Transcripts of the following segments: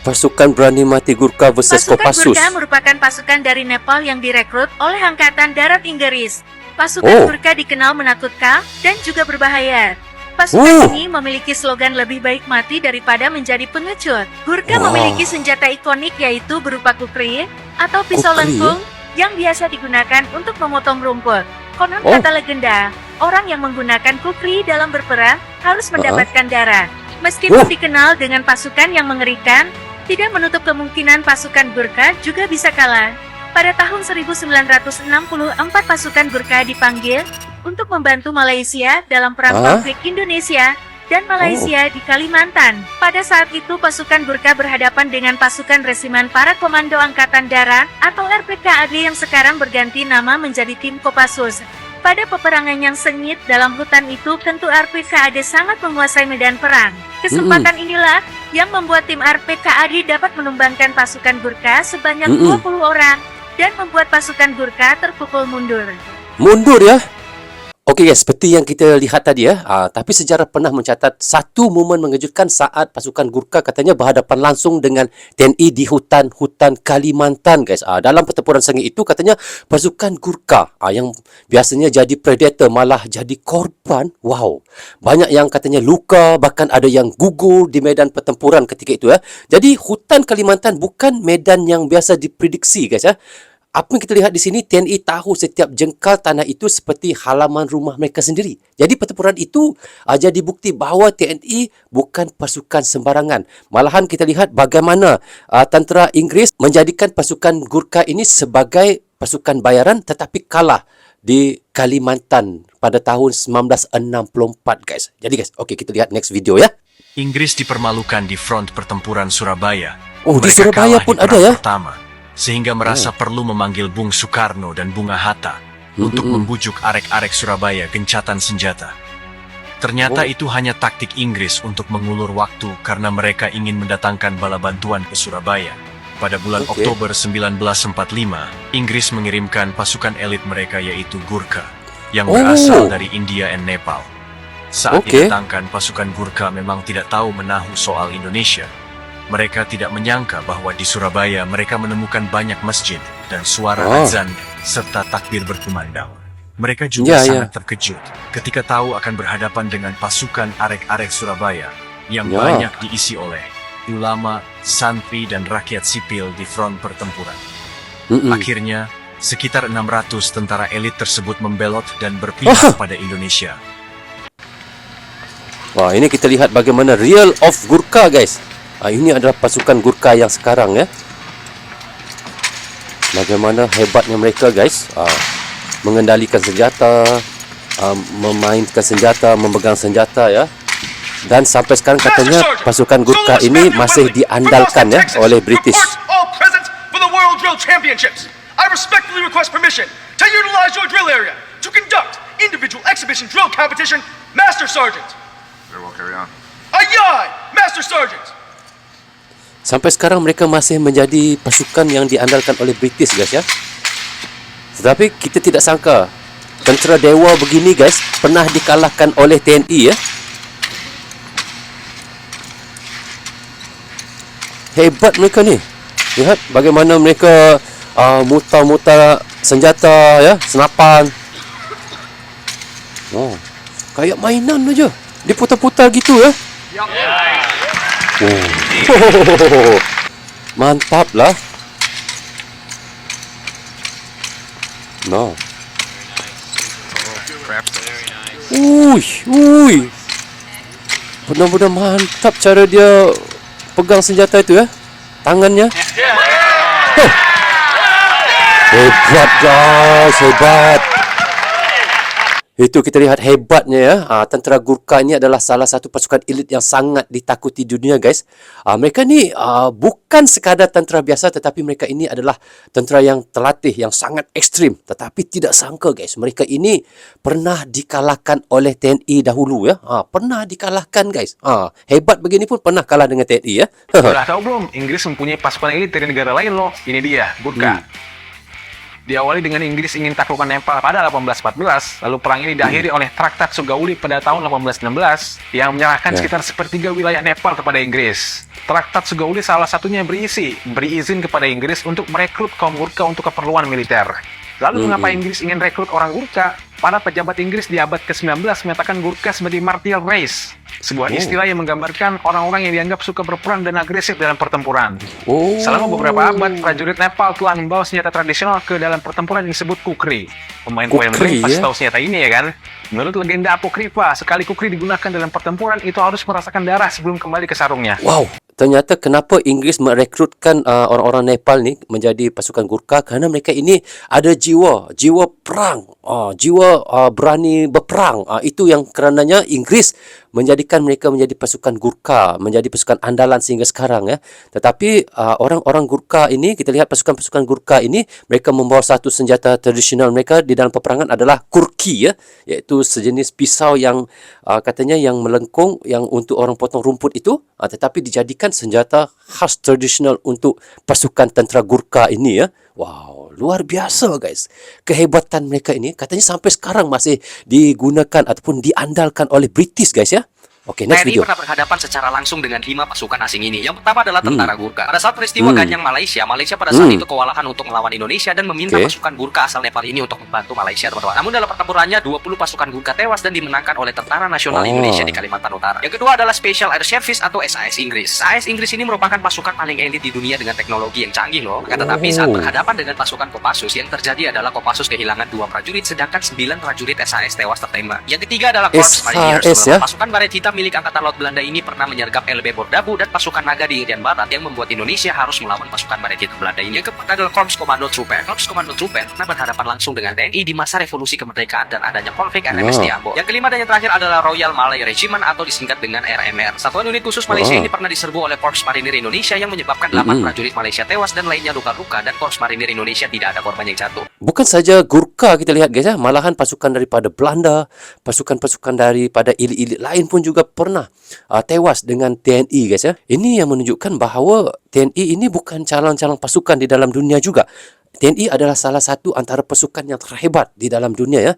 Pasukan Berani Mati Gurkha versus Pasukan Kopassus. Gurkha merupakan pasukan dari Nepal yang direkrut oleh Angkatan Darat Inggris. Pasukan Gurkha dikenal menakutkan dan juga berbahaya. Pasukan ini memiliki slogan lebih baik mati daripada menjadi pengecut. Gurkha memiliki senjata ikonik yaitu berupa kukri atau pisau lengkung yang biasa digunakan untuk memotong rumput. Konon kata legenda, orang yang menggunakan kukri dalam berperang harus mendapatkan darah. Meskipun dikenal dengan pasukan yang mengerikan, tidak menutup kemungkinan pasukan Gurkha juga bisa kalah. Pada tahun 1964 pasukan Gurkha dipanggil untuk membantu Malaysia dalam perang konflik Indonesia dan Malaysia di Kalimantan. Pada saat itu pasukan Gurkha berhadapan dengan pasukan Resimen Para Komando Angkatan Darat atau RPKAD yang sekarang berganti nama menjadi Tim Kopassus. Pada peperangan yang sengit dalam hutan itu, tentu RPKAD sangat menguasai medan perang. Kesempatan inilah yang membuat tim RPKAD dapat menumbangkan pasukan Gurkha sebanyak 20 orang dan membuat pasukan Gurkha terpukul mundur. Mundur ya? Okey guys, seperti yang kita lihat tadi ya. Tapi sejarah pernah mencatat satu momen mengejutkan saat pasukan Gurkha katanya berhadapan langsung dengan TNI di hutan-hutan Kalimantan guys. Dalam pertempuran sengit itu katanya pasukan Gurkha yang biasanya jadi predator malah jadi korban. Wow. Banyak yang katanya luka, bahkan ada yang gugur di medan pertempuran ketika itu ya. Jadi hutan Kalimantan bukan medan yang biasa diprediksi guys ya. Apa yang kita lihat di sini, TNI tahu setiap jengkal tanah itu seperti halaman rumah mereka sendiri. Jadi pertempuran itu jadi bukti bahawa TNI bukan pasukan sembarangan. Malahan kita lihat bagaimana tentera Inggeris menjadikan pasukan Gurkha ini sebagai pasukan bayaran tetapi kalah di Kalimantan pada tahun 1964 guys. Jadi guys, okey kita lihat next video ya. Inggris dipermalukan di front pertempuran Surabaya. Oh, di Surabaya pun ada ya? Pertama, sehingga merasa perlu memanggil Bung Soekarno dan Bunga Hatta untuk membujuk arek-arek Surabaya gencatan senjata. Ternyata itu hanya taktik Inggris untuk mengulur waktu karena mereka ingin mendatangkan bala bantuan ke Surabaya. Pada bulan Oktober 1945, Inggris mengirimkan pasukan elit mereka yaitu Gurkha yang berasal dari India dan Nepal. Saat didatangkan, pasukan Gurkha memang tidak tahu menahu soal Indonesia. Mereka tidak menyangka bahwa di Surabaya mereka menemukan banyak masjid dan suara azan serta takbir berkumandang. Mereka juga sangat terkejut ketika tahu akan berhadapan dengan pasukan arek-arek Surabaya yang banyak diisi oleh ulama, santri, dan rakyat sipil di front pertempuran. Akhirnya, sekitar 600 tentara elit tersebut membelot dan berpihak pada Indonesia. Wah, ini kita lihat bagaimana real of Gurkha guys. Ini adalah pasukan Gurkha yang sekarang ya. Bagaimana hebatnya mereka guys. Mengendalikan senjata, memainkan senjata, memegang senjata ya. Dan sampai sekarang katanya pasukan Gurkha ini masih diandalkan ya oleh British. I respectfully request permission to utilize your drill area to conduct individual exhibition drill competition, Master Sergeant. Very well, carry on. Aye, aye, Master Sergeant. Sampai sekarang mereka masih menjadi pasukan yang diandalkan oleh British guys ya. Tetapi kita tidak sangka tentera dewa begini guys pernah dikalahkan oleh TNI ya. Hebat mereka ni. Lihat bagaimana mereka mutar-mutar senjata ya, senapan. Oh, kayak mainan aja. Diputar-putar gitu ya. Mantap lah. No. Ui. Benar-benar mantap cara dia pegang senjata itu ya. Tangannya. Hebat guys, hebat. Itu kita lihat hebatnya ya. Tentera Gurkha ini adalah salah satu pasukan elit yang sangat ditakuti dunia guys. Mereka ni bukan sekadar tentera biasa, tetapi mereka ini adalah tentera yang terlatih, yang sangat ekstrim. Tetapi tidak sangka guys, mereka ini pernah dikalahkan oleh TNI dahulu ya. Pernah dikalahkan guys. Hebat begini pun pernah kalah dengan TNI ya. Udah tahu belum? Inggris mempunyai pasukan elit dari negara lain loh. Ini dia, Gurkha. Diawali dengan Inggris ingin taklukkan Nepal pada 1814, lalu perang ini diakhiri oleh Traktat Sugauli pada tahun 1816 yang menyerahkan sekitar sepertiga wilayah Nepal kepada Inggris. Traktat Sugauli salah satunya beri izin kepada Inggris untuk merekrut kaum Gurkha untuk keperluan militer. Lalu mengapa Inggris ingin rekrut orang Gurkha? Para pejabat Inggris di abad ke-19 menyatakan Gurkha sebagai martial race, sebuah istilah yang menggambarkan orang-orang yang dianggap suka berperang dan agresif dalam pertempuran. Selama beberapa abad, prajurit Nepal telah membawa senjata tradisional ke dalam pertempuran yang disebut kukri. Pemain poem pasti tahu senjata ini ya kan? Menurut legenda apokrifa, sekali kukri digunakan dalam pertempuran itu harus merasakan darah sebelum kembali ke sarungnya. Wow, ternyata kenapa Inggris merekrutkan orang-orang Nepal ni menjadi pasukan Gurkha, kerana mereka ini ada jiwa perang, jiwa berani berperang. Itu yang kerananya Inggris menjadikan mereka menjadi pasukan Gurkha, menjadi pasukan andalan sehingga sekarang ya. Tetapi orang-orang Gurkha ini, kita lihat pasukan-pasukan Gurkha ini, mereka membawa satu senjata tradisional mereka di dalam peperangan adalah kurki ya, iaitu sejenis pisau yang katanya yang melengkung, yang untuk orang potong rumput itu, tetapi dijadikan senjata khas tradisional untuk pasukan tentera Gurkha ini ya. Wow, luar biasa guys. Kehebatan mereka ini katanya sampai sekarang masih digunakan ataupun diandalkan oleh British guys ya. Oke, next TNI video. pernah berhadapan secara langsung dengan 5 pasukan asing ini. Yang pertama adalah tentara Gurkha. Pada saat peristiwa Ganyang Malaysia pada saat itu kewalahan untuk melawan Indonesia dan meminta pasukan Gurkha asal Nepal ini untuk membantu Malaysia, teman-teman. Namun dalam pertempurannya 20 pasukan Gurkha tewas dan dimenangkan oleh Tentara Nasional Indonesia di Kalimantan Utara. Yang kedua adalah Special Air Service atau SAS Inggris. SAS Inggris ini merupakan pasukan paling elit di dunia dengan teknologi yang canggih loh. Tetapi saat berhadapan dengan pasukan Kopassus, yang terjadi adalah Kopassus kehilangan 2 prajurit sedangkan 9 prajurit SAS tewas tertembak. Yang ketiga adalah Corps Mariners. ya? Pasukan baret hitam milik Angkatan Laut Belanda ini pernah menyergap LB Bordabu dan pasukan naga di Irian Barat yang membuat Indonesia harus melawan pasukan baret hitam Belanda ini. Yang keempat adalah Korps Komando Trooper. Korps Komando Trooper pernah berhadapan langsung dengan TNI di masa revolusi kemerdekaan dan adanya konflik RMS di Ambon. Yang kelima dan yang terakhir adalah Royal Malay Regiment atau disingkat dengan RMR. Satuan unit khusus Malaysia ini pernah diserbu oleh Korps Marinir Indonesia yang menyebabkan 8 prajurit Malaysia tewas dan lainnya luka-luka, dan Korps Marinir Indonesia tidak ada korban yang jatuh. Bukan saja Gurkha kita lihat guys ya, malahan pasukan daripada Belanda, pasukan-pasukan daripada elit-elit lain pun juga pernah tewas dengan TNI guys ya. Ini yang menunjukkan bahawa TNI ini bukan calang-calang pasukan di dalam dunia juga. TNI adalah salah satu antara pasukan yang terhebat di dalam dunia ya.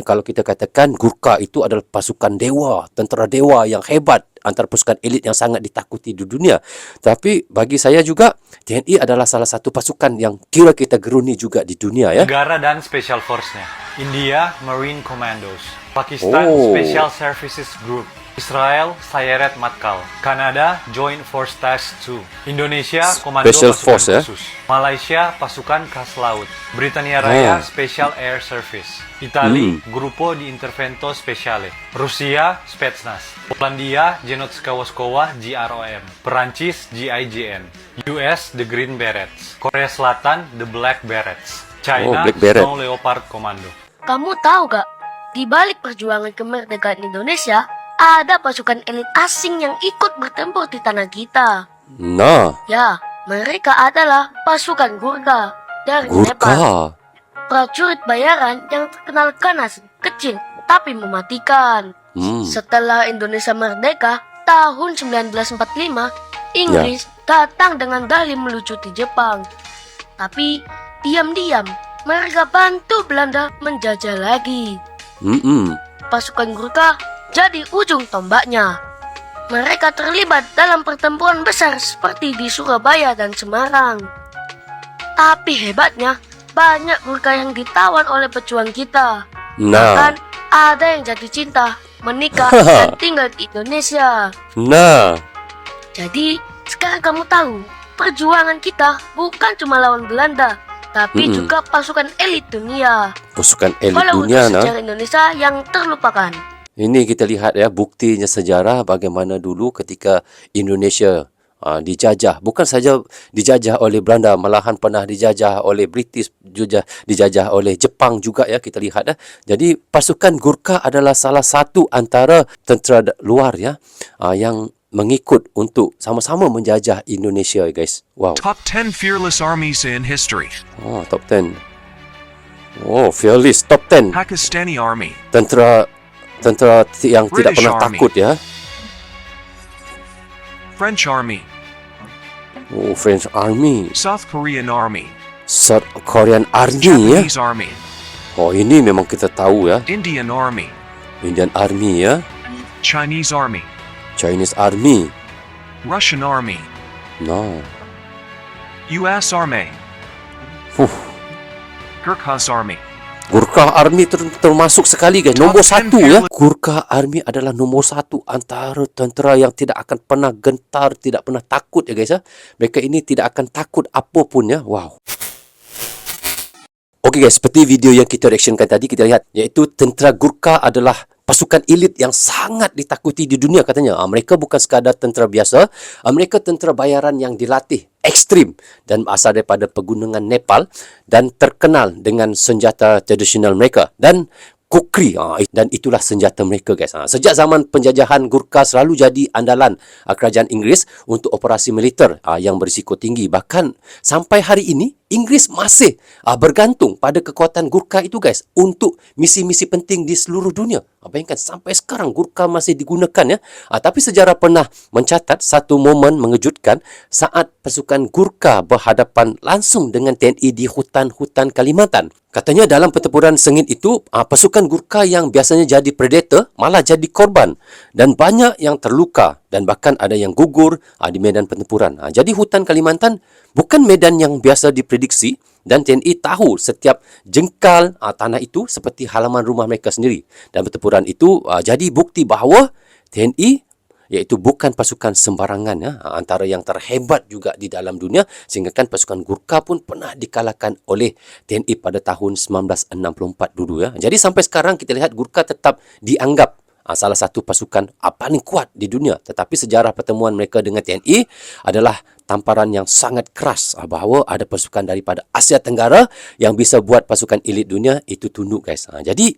Kalau kita katakan Gurkha itu adalah pasukan dewa, tentera dewa yang hebat, antara pasukan elit yang sangat ditakuti di dunia. Tapi bagi saya juga TNI adalah salah satu pasukan yang kira kita geruni juga di dunia ya. Negara dan Special Force-nya. India Marine Commandos, Pakistan Special Services Group, Israel Sayeret Matkal, Kanada Joint Force Task 2, Indonesia Komando Special Pasukan Force, Khusus, Malaysia Pasukan Khas Laut, Britania Raya Special Air Service, Itali Gruppo di Intervento Speciale, Rusia Spetsnaz, Polandia Jednotka Wojskowa GROM, Perancis GIGN, US The Green Berets, Korea Selatan The Black Berets, China Black Beret. Snow Leopard Commando. Kamu tahu gak, di balik perjuangan kemerdekaan Indonesia, ada pasukan elit asing yang ikut bertempur di tanah kita. Nah, Ya, mereka adalah pasukan Gurkha dari Nepal. Gurkha. Prajurit bayaran yang terkenal ganas, kecil, tapi mematikan. Setelah Indonesia merdeka, tahun 1945, Inggris datang dengan dalih melucuti Jepang. Tapi, diam-diam, mereka bantu Belanda menjajah lagi. Pasukan Gurkha jadi ujung tombaknya. Mereka terlibat dalam pertempuran besar seperti di Surabaya dan Semarang. Tapi hebatnya, banyak Gurkha yang ditawan oleh pejuang kita. Bahkan ada yang jatuh cinta, menikah, dan tinggal di Indonesia. Jadi, sekarang kamu tahu, perjuangan kita bukan cuma lawan Belanda, tapi juga pasukan elit dunia. Pasukan elit Walau dunia untuk sejarah Indonesia yang terlupakan. Ini kita lihat ya buktinya sejarah bagaimana dulu ketika Indonesia dijajah. Bukan saja dijajah oleh Belanda, malahan pernah dijajah oleh British, juga dijajah oleh Jepang juga ya, kita lihat ya. Jadi pasukan Gurkha adalah salah satu antara tentera luar ya yang mengikut untuk sama-sama menjajah Indonesia guys. Wow. Top 10 fearless armies in history. Top 10. Fearless top 10. Pakistani Army, Tentera yang tidak British pernah Army. takut ya. French Army, French Army, South Korean Army, South Korean Army ya. Japanese Army, Oh, ini memang kita tahu ya. Indian Army, Indian Army ya. Chinese Army, Chinese Army. Russian Army, No. US Army, Gurkhas Army. Gurkha Army termasuk sekali guys. Nombor satu ya. Gurkha Army adalah nombor satu antara tentera yang tidak akan pernah gentar, tidak pernah takut ya guys ya. Mereka ini tidak akan takut apapun ya. Wow. Okey guys, seperti video yang kita reactionkan tadi, kita lihat iaitu tentera Gurkha adalah pasukan elit yang sangat ditakuti di dunia katanya. Mereka bukan sekadar tentera biasa, mereka tentera bayaran yang dilatih ekstrim dan asal daripada pegunungan Nepal dan terkenal dengan senjata tradisional mereka dan kukri, dan itulah senjata mereka guys. Sejak zaman penjajahan, Gurkha selalu jadi andalan kerajaan Inggeris untuk operasi militer yang berisiko tinggi. Bahkan sampai hari ini Inggeris masih bergantung pada kekuatan Gurkha itu guys untuk misi-misi penting di seluruh dunia. Bayangkan sampai sekarang Gurkha masih digunakan ya. Tapi sejarah pernah mencatat satu momen mengejutkan saat pasukan Gurkha berhadapan langsung dengan TNI di hutan-hutan Kalimantan. Katanya dalam pertempuran sengit itu, pasukan Gurkha yang biasanya jadi predator malah jadi korban dan banyak yang terluka dan bahkan ada yang gugur di medan pertempuran. Jadi hutan Kalimantan bukan medan yang biasa diprediksi dan TNI tahu setiap jengkal tanah itu seperti halaman rumah mereka sendiri. Dan pertempuran itu jadi bukti bahawa TNI iaitu bukan pasukan sembarangan ya, antara yang terhebat juga di dalam dunia, sehingga kan pasukan Gurkha pun pernah dikalahkan oleh TNI pada tahun 1964 dulu ya. Jadi sampai sekarang kita lihat Gurkha tetap dianggap salah satu pasukan paling kuat di dunia. Tetapi sejarah pertemuan mereka dengan TNI adalah tamparan yang sangat keras bahawa ada pasukan daripada Asia Tenggara yang bisa buat pasukan elit dunia itu tunduk guys. Jadi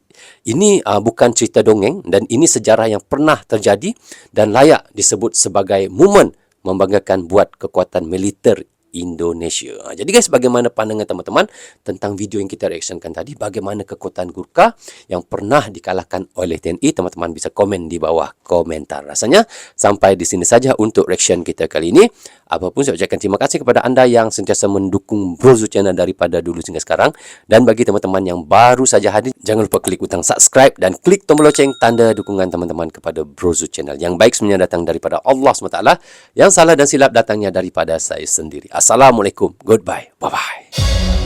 ini bukan cerita dongeng dan ini sejarah yang pernah terjadi dan layak disebut sebagai momen membanggakan buat kekuatan militer Indonesia. Jadi guys, bagaimana pandangan teman-teman tentang video yang kita reactionkan tadi? Bagaimana kekuatan Gurkha yang pernah dikalahkan oleh TNI? Teman-teman bisa komen di bawah komentar. Rasanya sampai di sini saja untuk reaction kita kali ini. Apapun saya ucapkan terima kasih kepada anda yang sentiasa mendukung Brozo Channel daripada dulu hingga sekarang. Dan bagi teman-teman yang baru saja hadir, jangan lupa klik butang subscribe dan klik tombol loceng tanda dukungan teman-teman kepada Brozo Channel. Yang baik sebenarnya datang daripada Allah SWT, yang salah dan silap datangnya daripada saya sendiri. Assalamualaikum. Goodbye. Bye-bye.